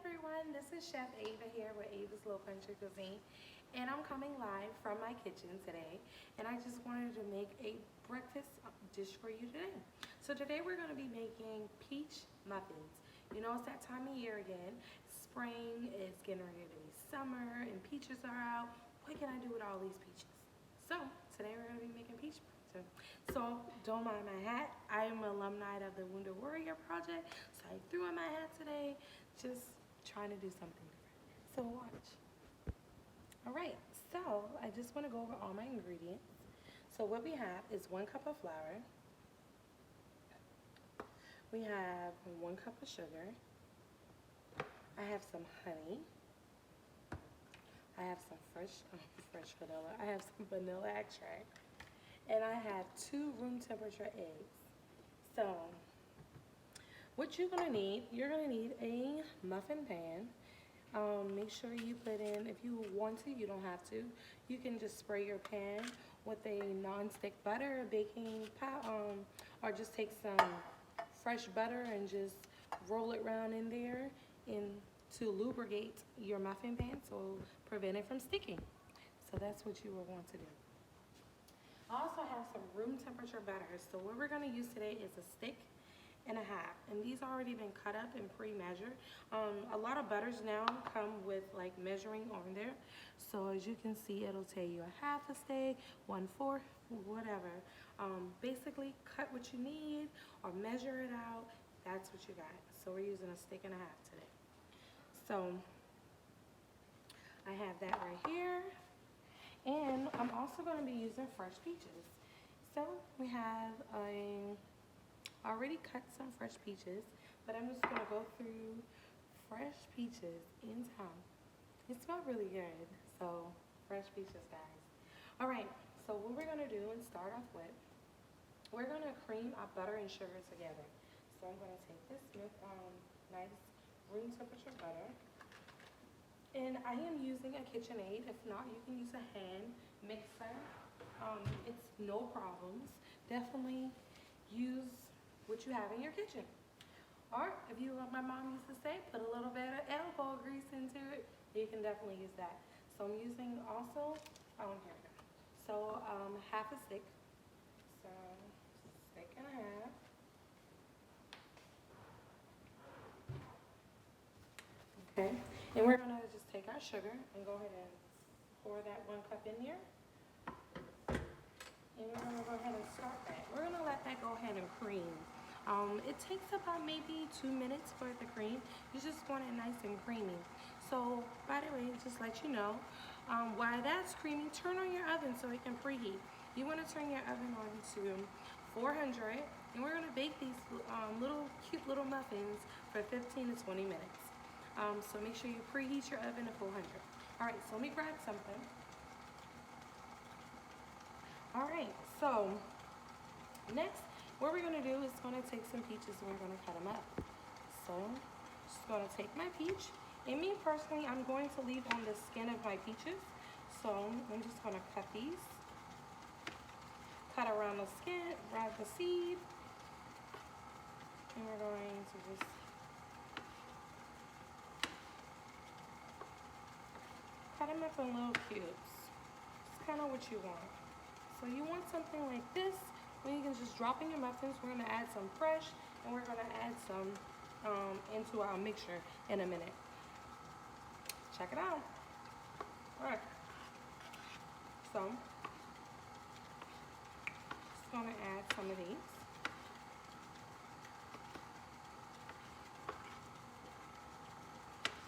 everyone, this is Chef Ava here with Ava's Low Country Cuisine, and I'm coming live from my kitchen today, and I just wanted to make a breakfast dish for you today. So today we're going to be making peach muffins. You know, it's that time of year again. Spring is getting ready to be summer, and peaches are out. What can I do with all these peaches? So today we're going to be making peach muffins. So don't mind my hat. I am an alumni of the Wounded Warrior Project, so I threw on my hat today, just trying to do something different. So watch. All right, so I just want to go over all my ingredients. So what we have is 1 cup of flour. We have 1 cup of sugar. I have some honey. I have some fresh vanilla. I have some vanilla extract. And I have 2 room temperature eggs. So what you're gonna need a muffin pan. Make sure you put in, if you want to, you don't have to. You can just spray your pan with a non-stick butter, a baking pot, or just take some fresh butter and just roll it around in there to lubricate your muffin pan, so prevent it from sticking. So that's what you will want to do. I also have some room temperature butter. So what we're gonna use today is a stick and a half, and these already been cut up and pre-measured. A lot of butters now come with like measuring on there, so as you can see, it'll tell you a half a steak, 1/4, whatever. Basically cut what you need or measure it out. That's what you got. So we're using a stick and a half today. So I have that right here, and I'm also going to be using fresh peaches. So we have already cut some fresh peaches, but I'm just gonna go through fresh peaches in time. It smells really good, so fresh peaches, guys. All right, so what we're gonna do and start off with, we're gonna cream our butter and sugar together. So I'm gonna take this nice room temperature butter, and I am using a KitchenAid. If not, you can use a hand mixer. It's no problems. Definitely use what you have in your kitchen. Or if you, like my mom used to say, put a little bit of elbow grease into it, you can definitely use that. So I'm using also, here we go. So half a stick, so stick and a half. Okay, and we're gonna just take our sugar and go ahead and pour that 1 cup in there. And we're gonna go ahead and start that. We're gonna let that go ahead and cream. It takes about maybe 2 minutes for it to cream. You just want it nice and creamy. So, by the way, just let you know, while that's creaming, turn on your oven so it can preheat. You want to turn your oven on to 400, and we're going to bake these cute little muffins for 15 to 20 minutes. So make sure you preheat your oven to 400. All right, so let me grab something. All right, so next, what we're gonna do is gonna take some peaches and we're gonna cut them up. So, just gonna take my peach, and me personally, I'm going to leave on the skin of my peaches. So, I'm just gonna cut these. Cut around the skin, around the seed. And we're going to just cut them up in little cubes. It's kind of what you want. So you want something like this, where you can just drop in your muffins. We're gonna add some fresh, and we're gonna add some into our mixture in a minute. Check it out. All right. So, just gonna add some of these.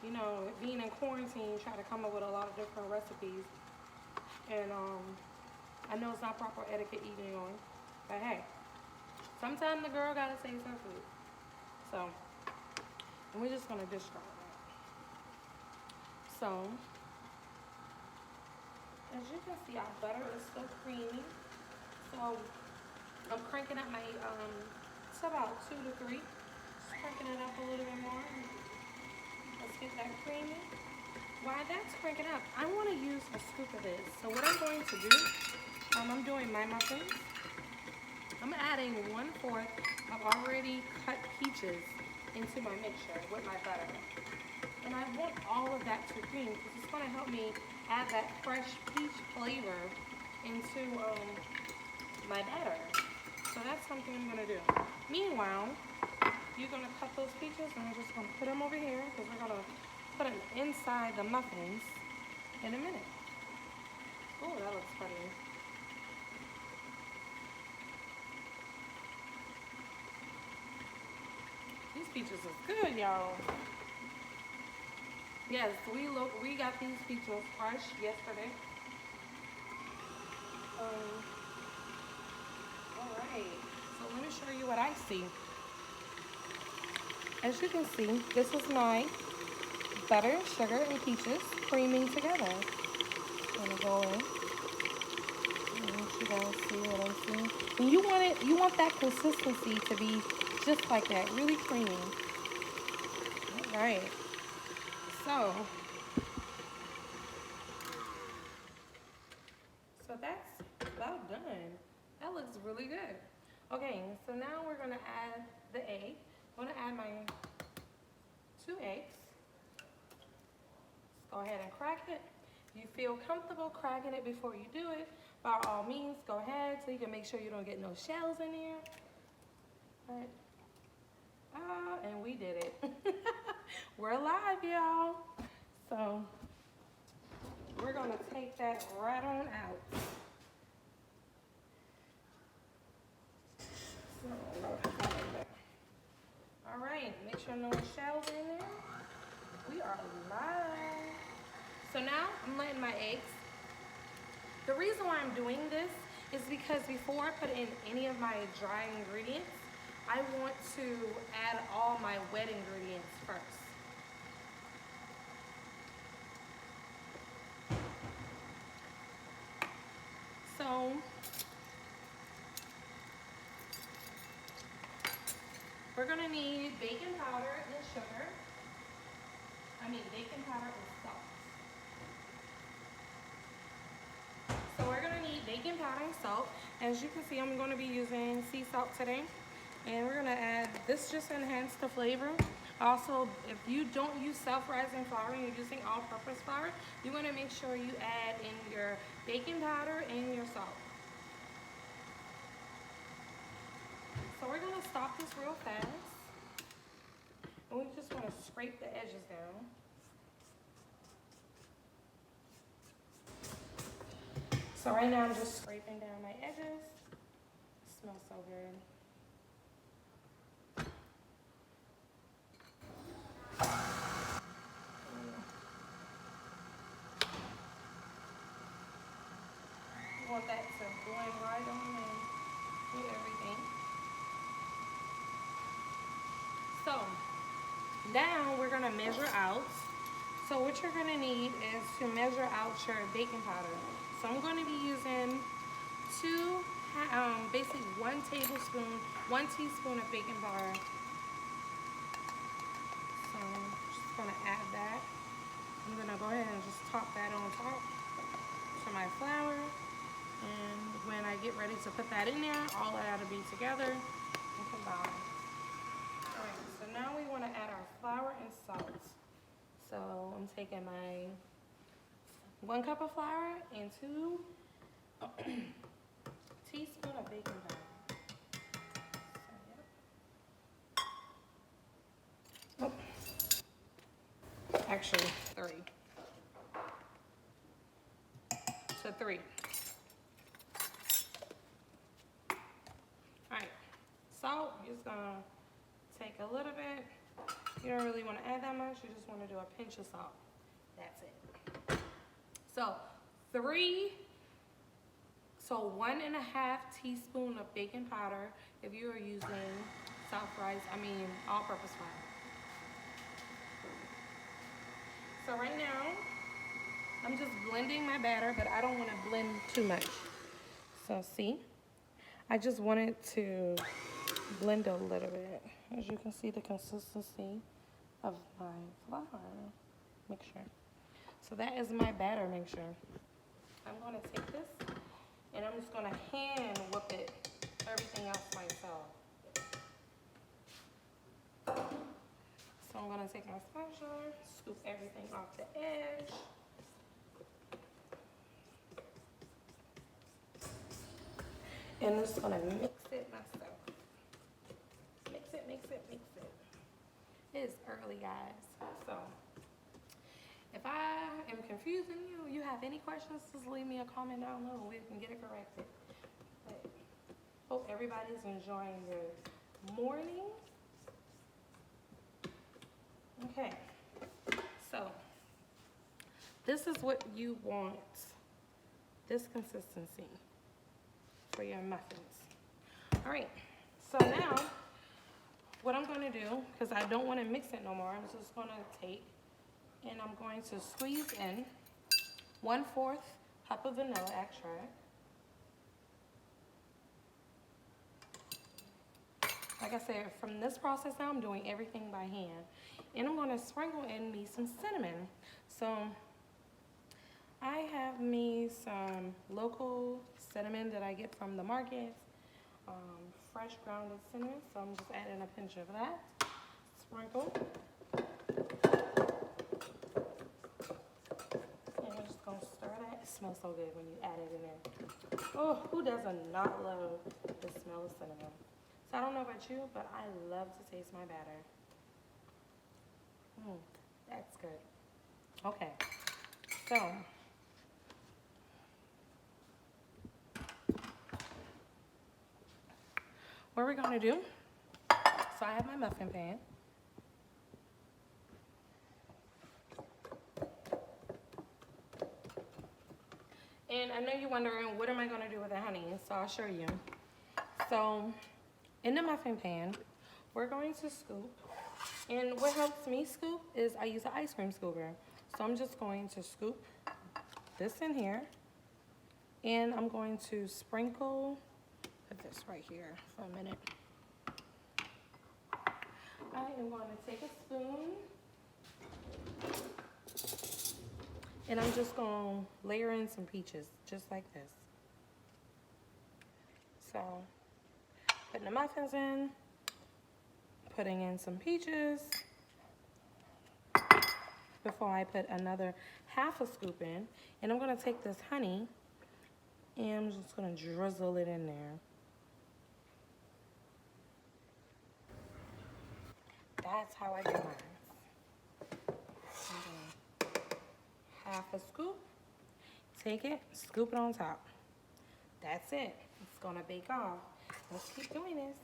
You know, being in quarantine, try to come up with a lot of different recipes, and I know it's not proper etiquette eating on, but hey, sometimes the girl gotta taste her food. So, and we're just gonna discard that. So, as you can see, our butter is still creamy. So, I'm cranking up my, it's about 2 to 3. Just cranking it up a little bit more. Let's get that creamy. While that's cranking up, I want to use a scoop of this. So what I'm going to do, I'm doing my muffins. I'm adding 1/4 of already cut peaches into my mixture with my butter. And I want all of that to cream because it's going to help me add that fresh peach flavor into my batter. So that's something I'm going to do. Meanwhile, you're going to cut those peaches and we're just going to put them over here because we're going to put them inside the muffins in a minute. Oh, that looks pretty. These peaches are good, y'all. Yes, we got these peaches fresh yesterday. All right. So let me show you what I see. As you can see, this is my butter, sugar, and peaches creaming together. I'm gonna go in. I want you guys to see what I'm seeing. And you want that consistency to be just like that, really creamy. All right. So that's about done. That looks really good. Okay, so now we're gonna add the egg. I'm gonna add my 2 eggs. Let's go ahead and crack it. If you feel comfortable cracking it before you do it, by all means, go ahead so you can make sure you don't get no shells in here. But, and we did it. We're live, y'all. So, we're gonna take that right on out. All right, make sure no shells in there. We are live. So now I'm letting my eggs. The reason why I'm doing this is because before I put in any of my dry ingredients, I want to add all my wet ingredients first. So we're gonna need baking powder and sugar. Baking powder and salt. So we're gonna need baking powder and salt. As you can see, I'm gonna be using sea salt today. And we're gonna add, this just enhance the flavor. Also, if you don't use self-rising flour and you're using all-purpose flour, you wanna make sure you add in your baking powder and your salt. So we're gonna stop this real fast. And we just wanna scrape the edges down. So right now I'm just scraping down my edges. It smells so good. You want that to blend right on in with everything. So now we're gonna measure out. So what you're gonna need is to measure out your baking powder. So I'm gonna be using basically 1 tablespoon, 1 teaspoon of baking powder. So I'm just gonna add that. I'm gonna go ahead and just top that on top to my flour. And when I get ready to put that in there, all that will be together and combined. Alright, so now we want to add our flour and salt. So I'm taking my 1 cup of flour and 2 teaspoons of baking powder. So, yep. Oh. Actually, 3. So 3. Alright, salt, you're just gonna take a little bit. You don't really want to add that much, you just want to do a pinch of salt. That's it. So 1.5 teaspoon of baking powder if you are using all-purpose flour. So right now, I'm just blending my batter, but I don't want to blend too much. So see, I just want it to blend a little bit. As you can see, the consistency of my flour mixture. So that is my batter mixture. I'm going to take this and I'm just going to hand whip it, everything else myself. So I'm gonna take my spatula, scoop everything off the edge. And I'm just gonna mix it myself. Mix it, mix it, mix it. It is early, guys. So if I am confusing you, you have any questions, just leave me a comment down below. We can get it corrected. But hope everybody's enjoying your morning. Okay, so this is what you want, this consistency for your muffins. All right, so now what I'm going to do, because I don't want to mix it no more, I'm just going to take and I'm going to squeeze in 1/4 cup of vanilla extract. Like I said, from this process now, I'm doing everything by hand. And I'm going to sprinkle in me some cinnamon. So I have me some local cinnamon that I get from the market, fresh grounded cinnamon. So I'm just adding a pinch of that. Sprinkle. And we're just going to stir that. It smells so good when you add it in there. Oh, who does not love the smell of cinnamon? So I don't know about you, but I love to taste my batter. That's good. Okay, so what we're gonna do, so I have my muffin pan. And I know you're wondering, what am I gonna do with the honey? So I'll show you. So in the muffin pan, we're going to scoop. And what helps me scoop is I use an ice cream scooper. So I'm just going to scoop this in here. And I'm going to sprinkle, put this right here for a minute. I am going to take a spoon. And I'm just going to layer in some peaches, just like this. So, putting the muffins in, putting in some peaches before I put another 1/2 scoop in. And I'm going to take this honey and I'm just going to drizzle it in there. That's how I do mine. 1/2 scoop. Take it, scoop it on top. That's it. It's going to bake off. Let's keep doing this.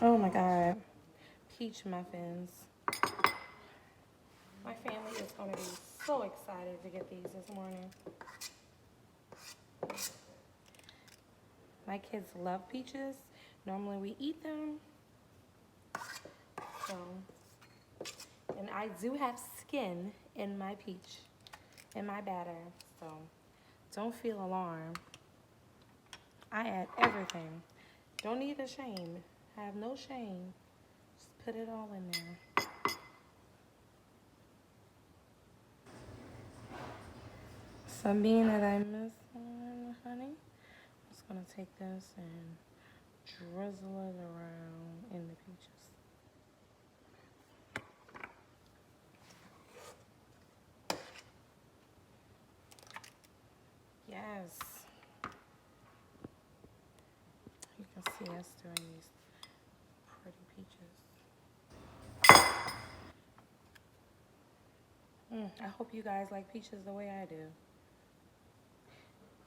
Oh my God, peach muffins. My family is going to be so excited to get these this morning. My kids love peaches. Normally we eat them. So, and I do have skin in my peach, in my batter. So don't feel alarmed. I add everything. Don't need a shame. Have no shame. Just put it all in there. So being that I miss one honey, I'm just gonna take this and drizzle it around in the peaches. Yes. You can see us doing these pretty peaches. I hope you guys like peaches the way I do.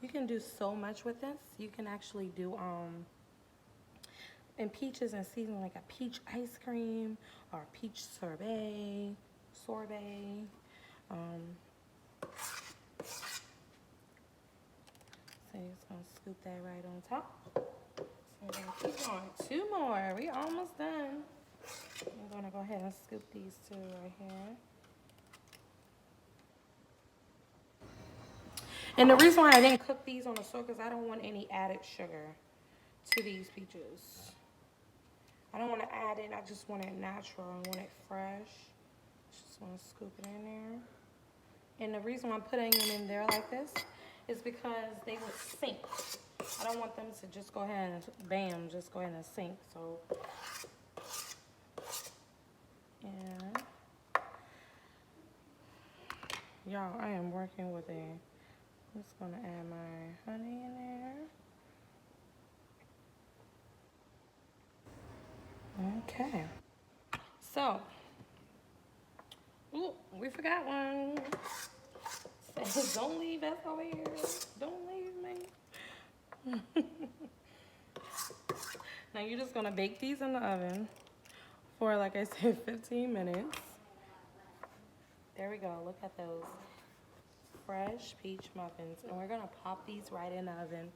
You can do so much with this. You can actually do and peaches and season like a peach ice cream or a peach sorbet. So you're just gonna scoop that right on top. So we're gonna keep going. 2 more. We almost done. I'm gonna go ahead and scoop these 2 right here. And the reason why I didn't cook these on the stove is I don't want any added sugar to these peaches. I don't want to add it. I just want it natural. I want it fresh. want to scoop it in there. And the reason why I'm putting them in there like this is because they would sink. I don't want them to just go ahead and bam, just go ahead and sink. So, and y'all, I am working with I'm just gonna add my honey in there. Okay. So, ooh, we forgot one. Says, don't leave us over here. Don't leave me. Now you're just gonna bake these in the oven for, like I said, 15 minutes. There we go, look at those fresh peach muffins. And we're gonna pop these right in the oven.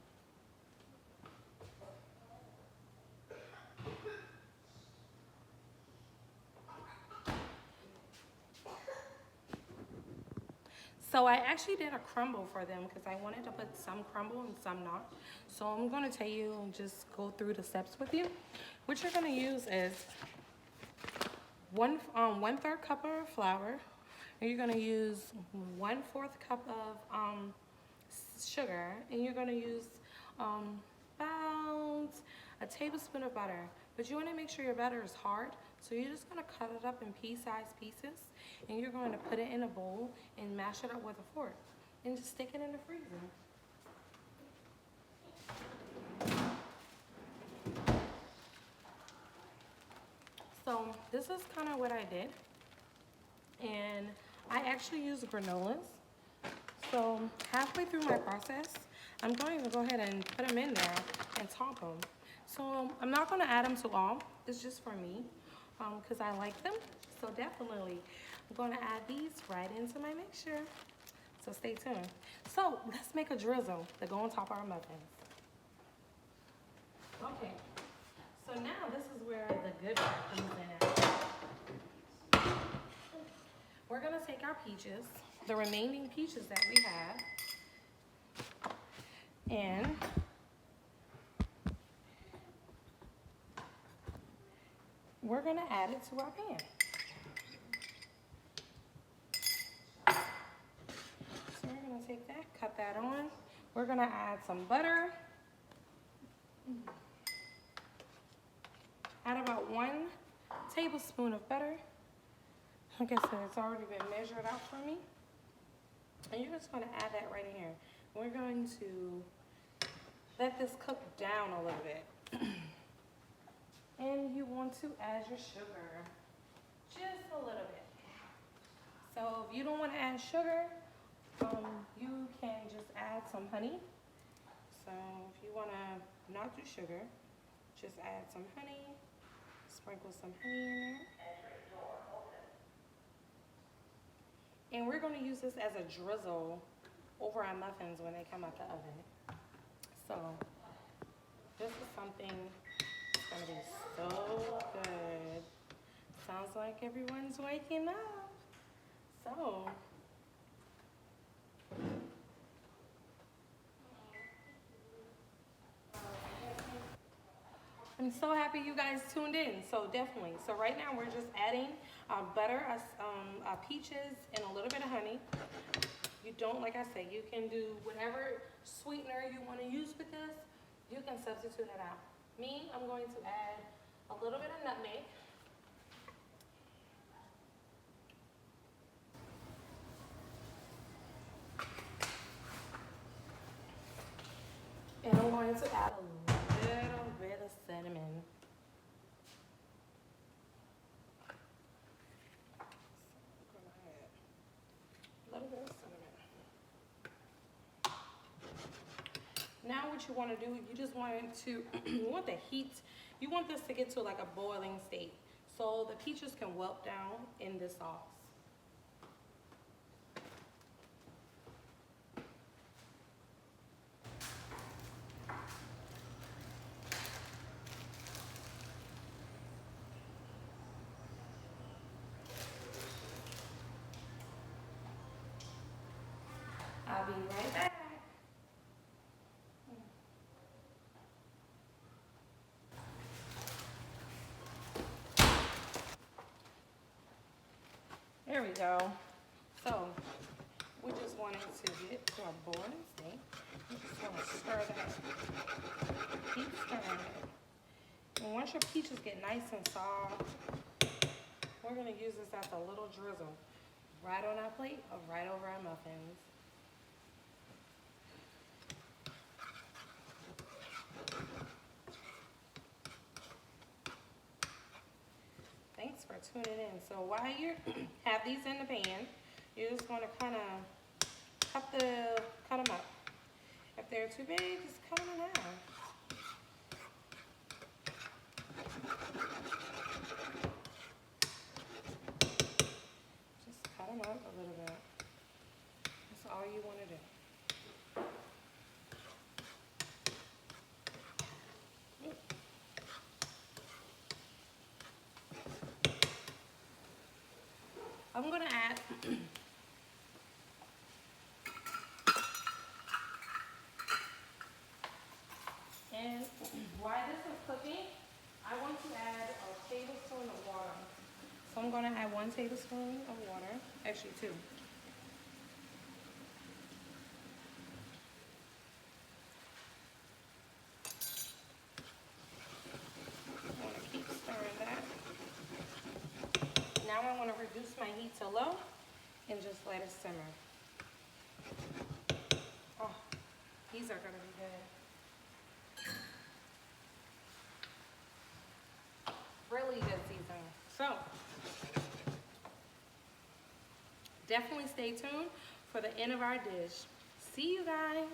So I actually did a crumble for them because I wanted to put some crumble and some not. So I'm gonna tell you and just go through the steps with you. What you're gonna use is 1/3 cup of flour. And you're gonna use 1/4 cup of sugar, and you're gonna use about a tablespoon of butter. But you wanna make sure your butter is hard, so you're just gonna cut it up in pea-sized pieces, and you're going to put it in a bowl and mash it up with a fork, and just stick it in the freezer. So this is kind of what I did, and I actually use granolas. So halfway through my process, I'm going to go ahead and put them in there and top them. So I'm not going to add them to all. It's just for me because I like them. So definitely I'm going to add these right into my mixture. So stay tuned. So let's make a drizzle to go on top of our muffins. Okay. So now this is where the good part comes in at. We're going to take our peaches, the remaining peaches that we have, and we're going to add it to our pan. So we're going to take that, cut that on. We're going to add some butter. Add about 1 tablespoon of butter. Like I said, it's already been measured out for me. And you're just going to add that right in here. We're going to let this cook down a little bit. And you want to add your sugar, just a little bit. So if you don't want to add sugar, you can just add some honey. So if you want to not do sugar, just add some honey, sprinkle some honey in there. And we're going to use this as a drizzle over our muffins when they come out the oven. So this is something that's going to be so good. Sounds like everyone's waking up. So I'm so happy you guys tuned in. So definitely. So right now we're just adding butter, peaches, and a little bit of honey. You don't, like I said, you can do whatever sweetener you want to use with this. You can substitute it out. Me, I'm going to add a little bit of nutmeg. And I'm going to add a little bit of cinnamon. Now what you want to do, you just want to, you want the heat, you want this to get to like a boiling state. So the peaches can wilt down in this sauce. I'll be right back. There we we go. So we just want it to get to a boil. See? You just want to stir that. Keep stirring it. And once your peaches get nice and soft, we're going to use this as a little drizzle right on our plate or right over our muffins. Thanks for tuning in. So while you have these in the pan, you're just going to kind of cut them up. If they're too big, just cut them in half. Just cut them up a little bit. That's all you want to do. I'm going to add and while this is cooking, I want to add a tablespoon of water. So I'm going to add 1 tablespoon of water, actually 2. I want to keep stirring that. Now I want to reduce my heat to low and just let it simmer. Oh, these are going to be good. Really good seasoning. So, definitely stay tuned for the end of our dish. See you guys.